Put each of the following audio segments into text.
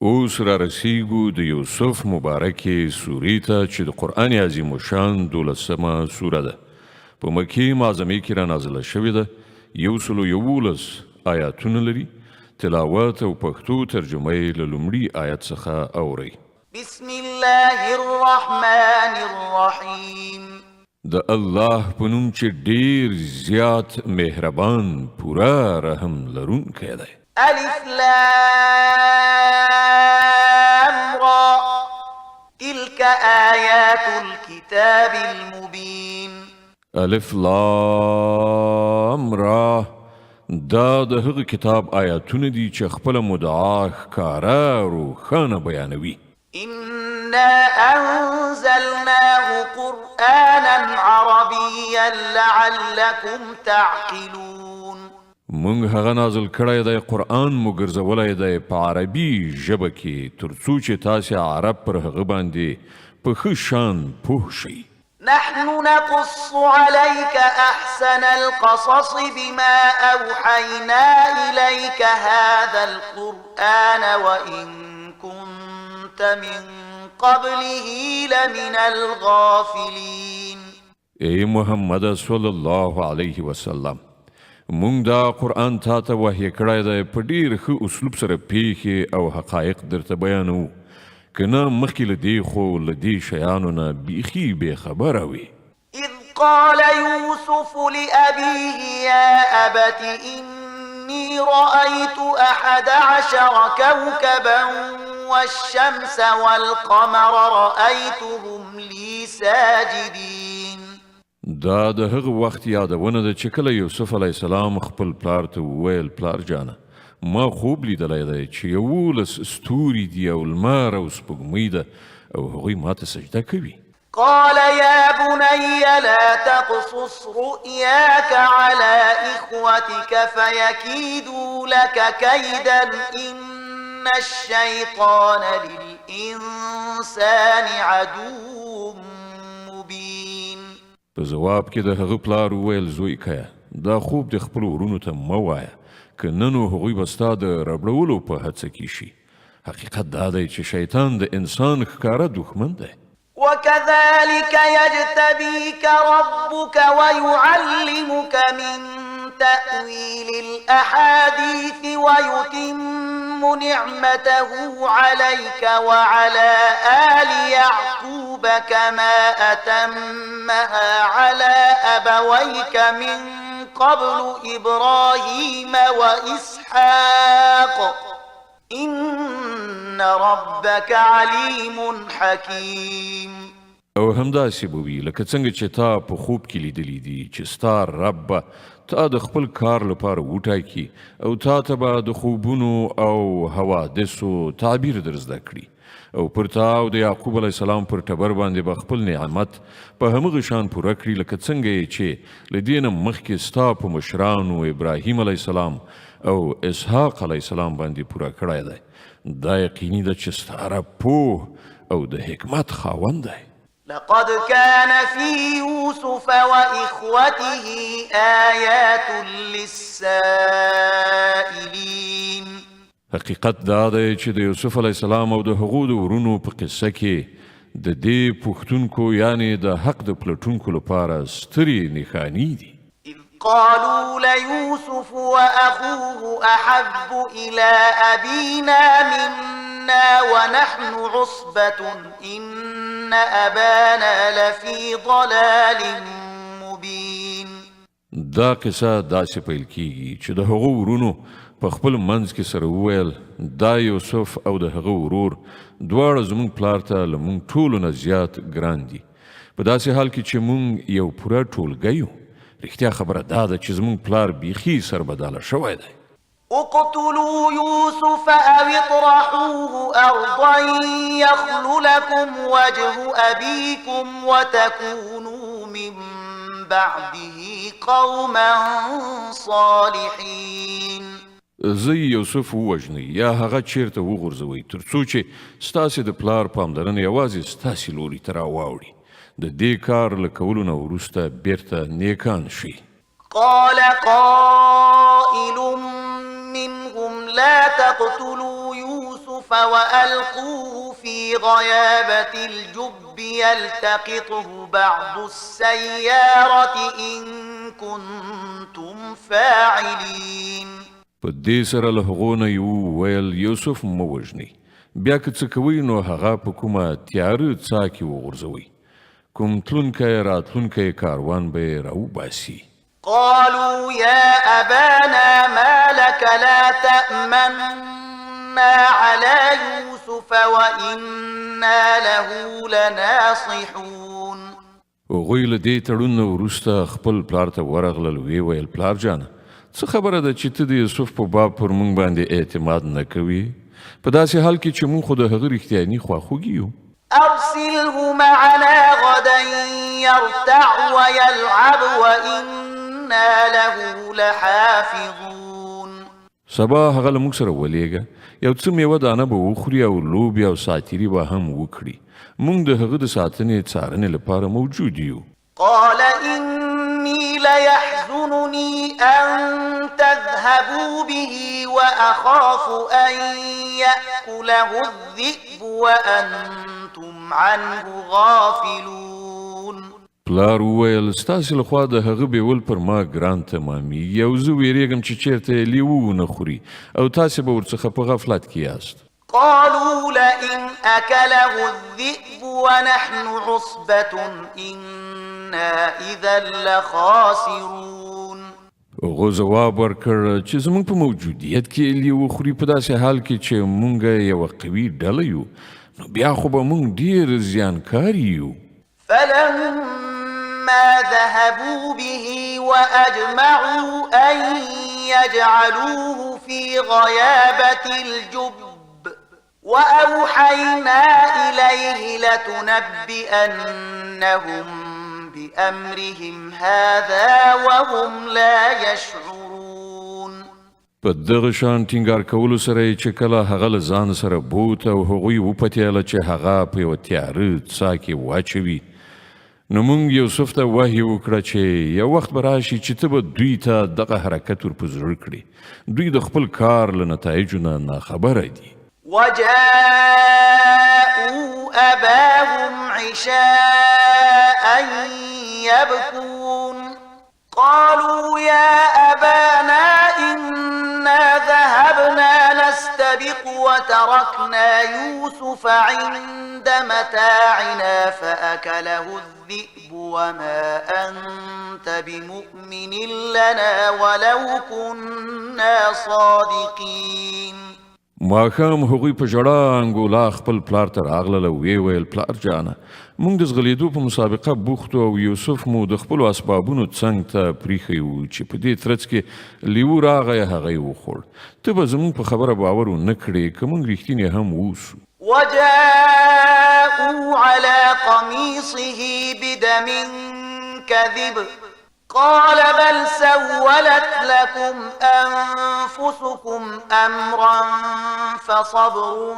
اوس را رسیږو د یوسف مبارکې سورې ته چې د قرآن عظیم الشان 12مه سوره ده. په مکې معظمې کې را نازله شوې ده. 111 آیاتونه لري. تلاوت او پښتو ترجمه یې له لومړي آیت څخه اورئ. بسم الله الرحمن الرحیم. د الله په نوم چې ډیر زیات مهربان پورا رحم لرونکی دی. الف لام را تلك آیات الكتاب المبین. الف لام را دا د هغه کتاب آیاتونه دي چې خپل مدعا ښکاره روښانه بیانوي. إنا أنزلناه قرآنا عربيا لعلكم تعقلون. مونږ هغه نازل کړی دی قرآن مو ګرځولی دی په عربي ژبه کې تر څو چې تاسې عرب پر هغه باندې په ښه شان پوه شئ. نحن نقص عليك أحسن القصص بما أوحينا إليك هذا القرآن وإن كنت من قبله لمن الغافلين. ای محمد صلی الله علیه وسلم، مونږ دا قرآن تا ته وحی کړی دی په ډیر ښه اسلوب سره پیښې او حقایق درته بیانوو، که نه مخکې له دې خو له دې شیانو نه بیخي بېخبره وي. إذ قال يوسف لأبيه يا أبت إني رأيت 11 كوكبا والشمس والقمر رأيتهم لي ساجدين. دا د هغه وخت یادونه ده چې کله یوسف علیه السلام خپل پلار ته وویل پلار جانه ما خوب لیدلی دی چې 11 ستوري دي او لمر او سپوږمۍ ده او هغوی ماته سجده کوي. قال يا بني لا تقصص رؤياك على إخوتك فيكيدوا لك كيدا إن الشيطان للإنسان عدو مبين. په جواب کې د هغه پلار وویل زوی کیه دا خوب د خپل ورونو ته مه وایه که نه نو هغوی به ستا د ربړولو په هڅه کې شي. حقیقت دا دی چې شیطان د انسان ښکاره دښمن دی. وكذلك يجتبيك ربك ويعلمك من تأويل الأحاديث ويتم نعمته عليك وعلى آل يعقوب كما أتمها على أبويك من قبل إبراهيم وإسحاق إن ربك عليم حكيم. او همداسې به وي لکه څنګه چې تا په خوب کې لیدلی دي چې ستا رب به تا د خپل کار لپاره وټاکي او تا ته به د خوبونو او حوادثو تعبیر در زده کړي او پر تا او د یعقوب علیه السلام پر ټبر باندې به خپل نعمت په همغه شان پوره کړي لکه څنګه یې چې له دې نه مخکې ستا په مشرانو ابراهیم علیه السلام او اسحاق علیه السلام باندې پوره کړی دی. دا یقیني ده چې ستا رب پوه او د حکمت خاوند دی. لقد كان في يوسف وإخوته آيات للسائلين. حقیقت دا دی چې د یوسف علیه السلام او د هغو د ورونو په قصه کې د دې پوښتونکو یعنی د حق د پلټونکو لپاره سترې نښانې دي. إذ قالوا ليوسف وأخوه أحب إلى أبينا منا ونحن عصبة إن أبانا لفي ضلال مبين. دا قصه داسې پیل کیږي چې د هغو ورونو په خپل منځ کې سره وویل دا یوسف او د هغه ورور دواړه زموږ پلار ته له موږ ټولو نه زیات ګران دي په داسې حال کې چې موږ یو پوره ټولګی یو. رښتیا خبره دا ده چې زموږ پلار بیخي سربداله شوی دی. اقتلوا يوسف أو اطرحوه أرضا يخل لكم وجه أبيكم وتكونوا من بعده قوما صالحين. زه یوسف ووژنئ یا هغه چیرته وغورځوئ تر څو چې ستاسې د پلار پاملرنه یوازې ستاسې لوري ته راواوړي. د دې کار له کولو نه وروسته بیرته نیکان شي. قال قائل منهم لا تقتلوا يوسف وألقوه في غيابة الجب يلتقطه بعض السيارة إن كنتم فاعلين. په دې سره له هغو نه یې وویل یوسف مه وژنئ، بیا که څه کوئ نو هغه په کومه تیاره څاه کې وغورځوئ، کوم تلونکی راتلونکی کاروان به یې راوباسي. قالوا يا أبانا ما لك لا تأمنا على يوسف وإنا له لناصحون. هغوی له دې تړون نه وروسته خپل پلار ته ورغلل، ویې ویل پلار جانه څه خبره ده چې ته د یوسف په باب پر موږ باندې اعتماد نه کوې، په داسې حال کې چې موږ خو د هغه رښتیاني خواخوږي یو. أرسله معنا غدا يرتع ويلعب وإنا له لحافظون. سبا هغه له موږ سره ولېږه، یو څه میوه دانه به وخوري او لوبې او ساتیري به هم وکړي، موږ د هغه د ساتنې څارنې لپاره موجود یو. قال إني ليحزنني أن تذهبوا به وأخاف أن يأكله الذئب وأنتم عنه غافلون. پلار وویل ستاسې لخوا د هغه بیول پر ما ګران تمامېږي او زه ویرېږم چې چېرته یې لیوه ونه خوري او تاسې به ورڅخه په غفلت کې یاست. قالوا لئن أكله الذئب ونحن عصبة إنا إذا لخاسرون. هغو ځواب ورکړ چې زموږ په موجودیت کې لیوه خوري، په داسې حال کې چې موږ یوه قوي ډله یو، نو بیا خو به موږ ډېر زیانکار یو. فلما ذهبوا به وأجمعوا أن يجعلوه في غيابة الجب وأوحينا إليه لتنبئنهم بأمرهم هذا وهم لا يشعرون. په دغه شان ټینګار کولو سره چې کله هغه له ځان سره بوت او هغوی وپتېله چې هغه په یوه تیاره څاه کې واچوي، نو موږ یوسف ته وحی وکړه چې یو وخت به راشي چې ته به دوی ته دغه حرکت ور په زړه کړي، دوی د خپل کار له نتایجو نه ناخبره دي. وجاءوا أباهم عشاء يبكون قالوا يا أبانا إنا ذهبنا نستبق وتركنا يوسف عند متاعنا فأكله الذئب وما أنت بمؤمن لنا ولو كنا صادقين. ماښام هغوی په ژړا انګولا خپل پلار ته راغلل او ویې ویل پلار جانه موږ د ځغلېدو په مسابقه بوخت او یوسف مو د خپلو اسبابونو څنګ ته پریښی و چې په دې ترڅ کې لیوه راغی هغه یې وخوړ، ته به زموږ په خبره باور ونه کړې که موږ رښتینې هم اوسو. وجاءوا على قميصه بدم كذب قال بل سولت لكم أنفسكم أمرا فصبر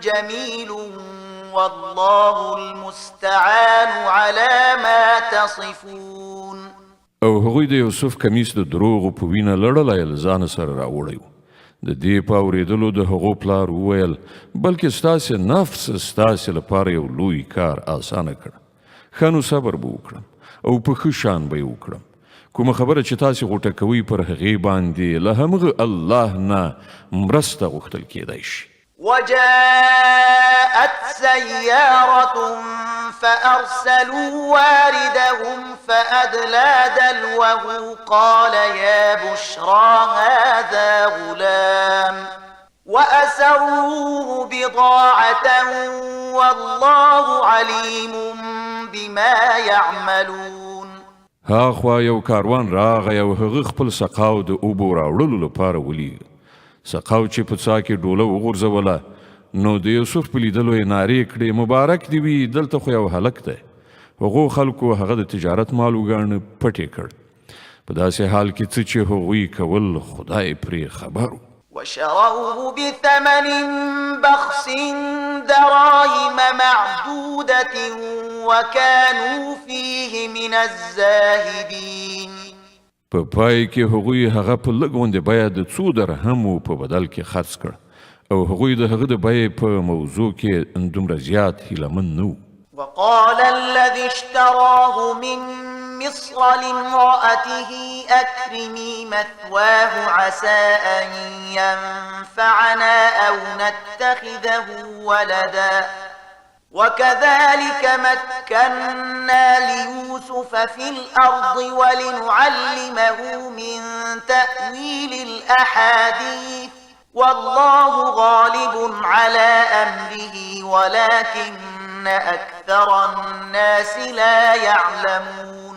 جميل والله المستعان على ما تصفون. او هغوی د یوسف کمیس د دروغو په وینه لړلی له ځانه سره راوړی و. د دې په اورېدلو د هغو پلار وویل بلکې ستاسې نفس ستاسې لپاره یو لوی کار اسانه کړ، ښه نو صبر به وکړم او په ښه شان به یې وکړم، کومه خبره چې تاسې غوټه کوئ پر هغې باندې له همغه الله نه مرسته غوښتل کیدی شي. وجاءت سيارة فأرسلوا واردهم فأدلى دلوه قال يا بشرى هذا غلام وأسروه بضاعة والله عليم بما يعملون. هاخوا یو کاروان راغی او هغه خپل سقاو د اوبو راوړلو لپاره ولیږه. سقاو چې په څاه کې ډوله وغورځوله نو د یوسف په لیدلو یې نارې کړې مبارک دې وي، دلته خو یو هلک دی. هغو خلکو هغه د تجارت مال وګاڼه پټ یې کړ، په داسې حال کې څه چې هغوی کول خدای پرې خبر و. وشروه بثمن بخس دراهم معدودة وكانوا فيه من الزاهدين. په پای کې هغوی هغه په لږ غوندې بیه د 2 درهمو په بدل کې خرڅ کړ او هغوی د هغه د بیې په موضوع کې دومره زیات هیلهمن نه. وقال الذي اشتراه من مصر لامرأته أكرمي مثواه عسى أن ينفعنا أو نتخذه ولدا وكذلك مكنا ليوسف في الأرض ولنعلمه من تأويل الأحاديث والله غالب على أمره ولكن أكثر الناس لا يعلمون.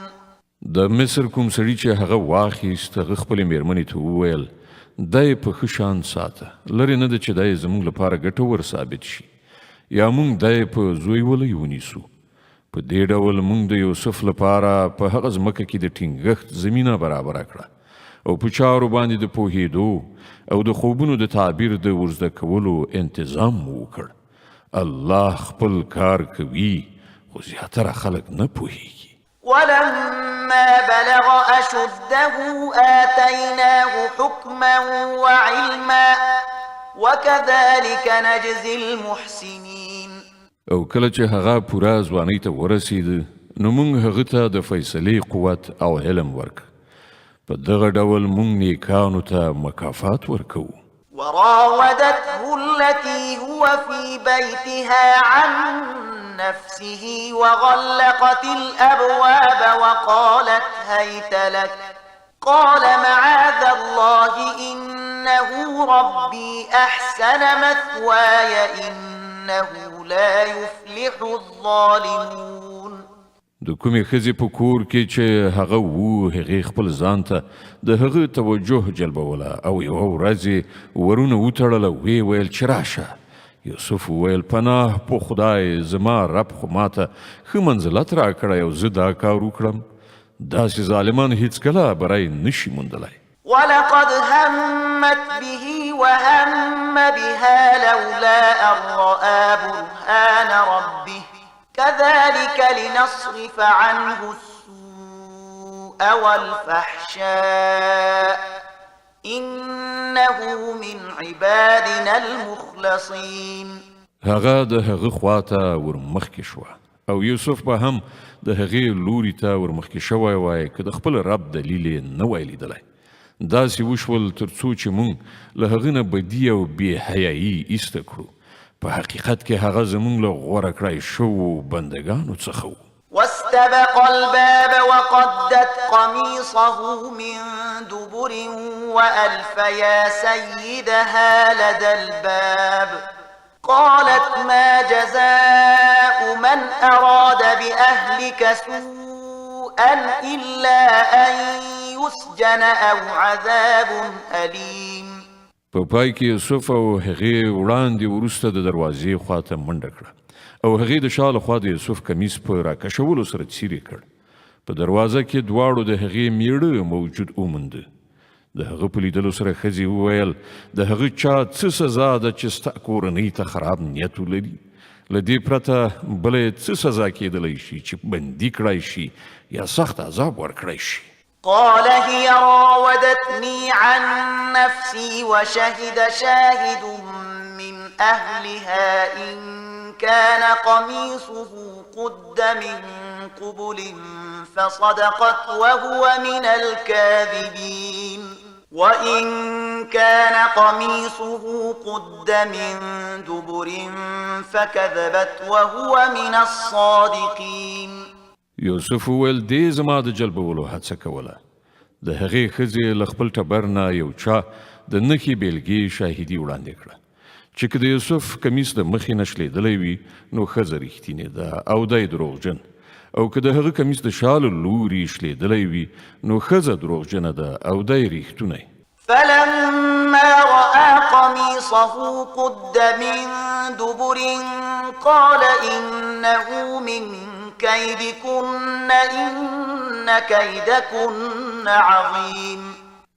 د مصر کوم سړي چې هغه واخیست هغه خپلې مېرمنې ته وویل دا یې په ښه شان ساته، لرې نه ده چې دا یې زموږ لپاره ګټور ثابت شي یا موږ دا یې په زوی ولی ونیسو. په دې ډول موږ د یوسف لپاره په هغه ځمکه کې د ټینګښت زمینه برابره کړه او په چارو باندې د پوهېدو او د خوبونو د تعبیر د ورزده کولو انتظام مو وکړ. الله خپل کار کوي خو زیاتره خلک نه پوهېږي. ولما بلغ أشده آتيناه حكما وعلما وكذلك نجزي المحسنين. او کله چې هغه پوره ځوانۍ ته ورسېد نو موږ هغه ته د فیصلې قوت او علم ورک. په دغه ډول موږ نیکانو ته مکافات ورکوو. وراودته التي هو في بيتها عن نفسه وغلقت الأبواب وقالت هيت لك قال معاذ الله إنه ربي أحسن مثواي إنه لا يفلح الظالمون. د کومې ښځې په کور کې چې هغه وو هغې خپل ځان ته د هغه توجه جلبوله او یوه ورځ ورونه وتړله ویې ویل چې راشه. یوسف وویل پناه په خدای زما رب خو ماته ښه منزلت راکړی او زه دا کار وکړم. داسې ظالمان هیڅکله بری نشي موندلی. ولقد همت به وهم بها لولا أن رأى برهان ربه كذلك لنصرف عنه السوء والفحشاء إنه من عبادنا المخلصين. هغه د هغه خواته ورمخکې شوه او یوسف به هم د هغې لوري ته ورمخکې شوی وای که د خپل رب دلیل یې نه وای لیدلی. داسې وشول تر څو چې موږ له هغه نه بدي او بې حیایي ایسته کړو. په حقیقت کې هغه زموږ له غوره کړای شوو بندګانو څخه و. واستبق الباب وقدت قميصه من دبر وألف يا سيدها لدى الباب قالت ما جزاء من أراد بأهلك سوءا إلا أن يسجن أو عذاب أليم. په پای کې یوسف او هغې وړاندې وروسته د دروازې خواته منډه کړه او هغې د شا له خوا د یوسف کمیس په راکشولو سره څیرې کړ. په دروازه کې دواړو د هغې میړه موجود ومونده. د هغه په لیدلو سره ښځې وویل د هغه چا څه سزا ده چې ستا کورنۍ ته خراب نیت ولري؟ له دې پرته بله څه سزا کېدلی شي چې بندي کړای شي یا سخت عذاب ورکړی شي؟ قال هي راودتني عن نفسي وشهد شاهد من أهلها إن كان قميصه قد من قبل فصدقت وهو من الكاذبين وإن كان قميصه قد من دبر فكذبت وهو من الصادقين. یوسف وویل دې زما د جلبولو هڅه کوله. د هغې ښځې له خپل ټبر نه یو چا د نښې بیلګې شاهدي وړاندې کړه چې که د یوسف کمیس د مخې نه شلېدلی وي نو ښځه رښتینې ده او دی دروغجن، او که د هغه کمیس د شا له لوري شلېدلی وي نو ښځه دروغجنه ده او دی رښتونی. فلما رأى قميصه قد من دبر قال إنه من كيدكن إن كيدكن عظيم.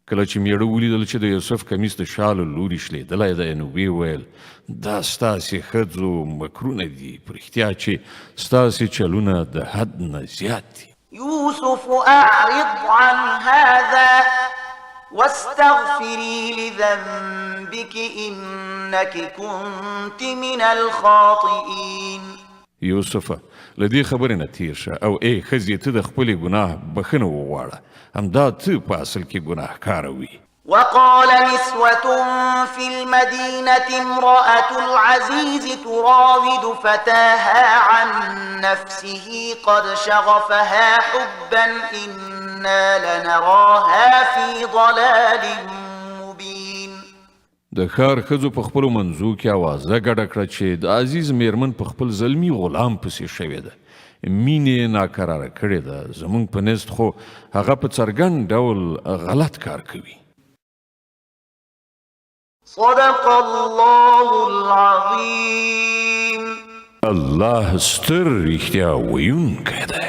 کله چې میړه ولیدل چې د یوسف کمیس د شا له لوري شلېدلی دی نو ویې ویل دا ستاسې ښځو مکرونه دي، په رښتیا چې ستاسې چلونه د حد نه زیات دي. يوسف أعرض عن هذا واستغفري لذنبك إنك كنت من الخاطئين. یوسفه له دې خبرې نه تیر شه او ای ښځې ته د خپلې ګناه بخښنه وغواړه، همدا ته په اصل کې ګناهکاره وي. وقال نسوة في المدينة امرأة العزيز تراود فتاها عن نفسه قد شغفها حبا إنا لنراها في ضلال مبين. د ښار ښځو په خپلو منځو کې اوازه ګډه کړه چې د عزیز میرمن په خپل زلمي غلام پسې شوې ده، مینې ناکراره کړې ده، زموږ په نزد خو هغه په څرګند ډول غلط کار کوي. صدق الله العظيم. الله ستر رښتیا ویونکی دی.